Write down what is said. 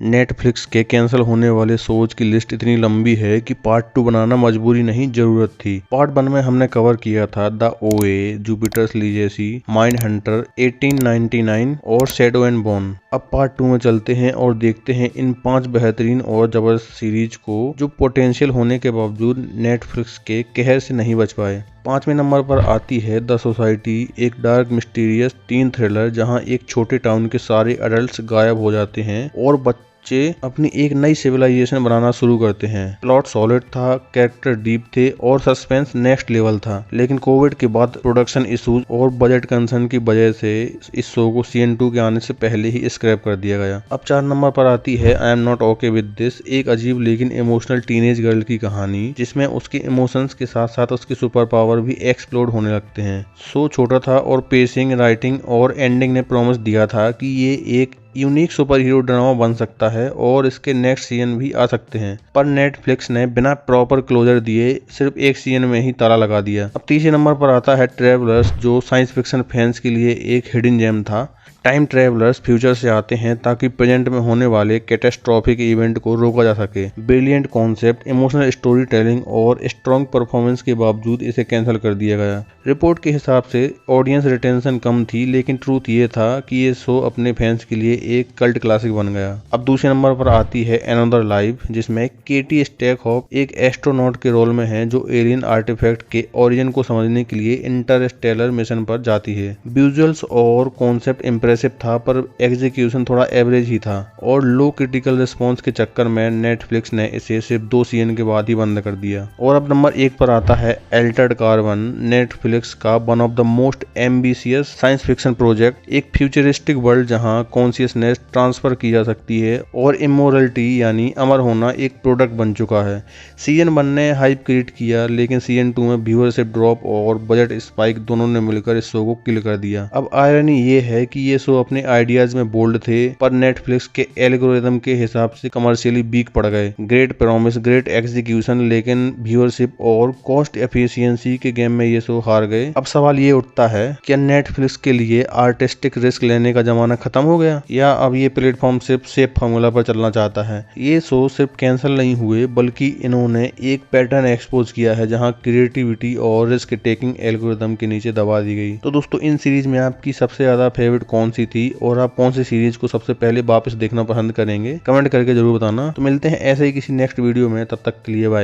Netflix के cancel होने वाले शोज की लिस्ट इतनी लंबी है कि पार्ट 2 बनाना मजबूरी नहीं जरूरत थी। पार्ट 1 में हमने कवर किया था द ओए, जुपिटर्स लीजेसी, माइंड हंटर, 1899 और शैडो एंड बोन। अब पार्ट 2 में चलते हैं और देखते हैं इन 5 बेहतरीन और जबरदस्त सीरीज को जो पोटेंशियल होने के बावजूद नेटफ्लिक्स के कहर से नहीं बच पाए। 5वें नंबर पर आती है द सोसाइटी, एक डार्क मिस्टीरियस टीन थ्रिलर जहां एक छोटे टाउन के सारे अडल्ट्स गायब हो जाते हैं और बच्चे अपनी एक नई सिविलाइजेशन बनाना शुरू करते हैं। प्लॉट सॉलिड था, कैरेक्टर डीप थे और सस्पेंस नेक्स्ट लेवल था, लेकिन कोविड के बाद प्रोडक्शन इश्यूज और बजट कंसर्न की वजह से इस शो को सीजन 2 के आने से पहले ही स्क्रैप कर दिया गया। अब 4 नंबर पर आती है I am not okay with this, एक अजीब लेकिन इमोशनल टीनेज गर्ल की कहानी जिसमें उसके इमोशंस के साथ साथ उसके सुपर पावर भी एक्सप्लोड होने लगते हैं। शो छोटा था और पेसिंग, राइटिंग और एंडिंग ने प्रॉमिस दिया था कि ये एक यूनिक सुपर हीरो ड्रामा बन सकता है और इसके नेक्स्ट सीजन भी आ सकते हैं, पर नेटफ्लिक्स ने बिना प्रॉपर क्लोजर दिए सिर्फ एक सीजन में ही ताला लगा दिया। अब 3 नंबर पर आता है ट्रेवलर्स, जो साइंस फिक्शन फैंस के लिए एक हिडन जेम था। टाइम ट्रेवलर्स फ्यूचर से आते हैं ताकि प्रेजेंट में होने वाले कैटास्ट्रोफिक इवेंट को रोका जा सके। Brilliant concept, emotional story telling और स्ट्रॉन्ग परफॉर्मेंस के बावजूद इसे कैंसिल कर दिया गया। रिपोर्ट के हिसाब से ऑडियंस रिटेंशन कम थी, लेकिन ट्रूथ ये था कि ये शो अपने फैंस के लिए एक कल्ट क्लासिक बन गया। अब दूसरे नंबर पर आती है अनदर लाइफ, जिसमें केटी स्टैकहोप एक एस्ट्रोनॉट के रोल में है जो एलियन आर्टिफैक्ट के ओरिजिन को समझने के लिए इंटरस्टेलर मिशन पर जाती है। विजुअल्स और कॉन्सेप्ट इम्प्रेसिव था, पर एग्जीक्यूशन थोड़ा एवरेज ही था और लो क्रिटिकल रिस्पांस के चक्कर में नेटफ्लिक्स ने इसे सिर्फ 2 सीजन के बाद ही बंद कर दिया। और अब नंबर 1 पर आता है अल्टर्ड कार्बन, नेटफ्लिक्स का one of the most ambitious science fiction project. एक फ्यूचरिस्टिक वर्ल्ड जहां कॉन्शियसनेस ट्रांसफर की जा सकती है और इमोरलिटी यानी अमर होना एक प्रोडक्ट बन चुका है। सीजन 1 ने हाइप क्रिएट किया, लेकिन सीजन 2 में व्यूअरशिप ड्रॉप और बजट स्पाइक दोनों ने मिलकर इस शो को किल कर दिया। अब आयरनी ये है कि ये शो अपने आइडियाज में बोल्ड थे, पर नेटफ्लिक्स के एल्गोरिदम के हिसाब से कमर्शियली वीक पड़ गए। ग्रेट प्रॉमिस, ग्रेट एग्जीक्यूशन, लेकिन व्यूअरशिप और कॉस्ट एफिशिएंसी के गेम में ये शो हार गए। अब सवाल ये उठता है, क्या नेटफ्लिक्स के लिए आर्टिस्टिक रिस्क लेने का जमाना खत्म हो गया, या अब ये प्लेटफॉर्म सिर्फ सेफ फॉर्मूला पर चलना चाहता है? ये शो सिर्फ कैंसिल नहीं हुए, बल्कि इन्होंने एक पैटर्न एक्सपोज किया है जहां क्रिएटिविटी और रिस्क टेकिंग एल्गोरिदम के नीचे दबा दी गई। तो दोस्तों, इन सीरीज में आपकी सबसे ज्यादा फेवरेट कौन सी थी और आप कौन सी सीरीज को सबसे पहले वापस देखना पसंद करेंगे? कमेंट करके जरूर बताना। तो मिलते हैं ऐसे ही किसी नेक्स्ट वीडियो में, तब तक के लिए बाय।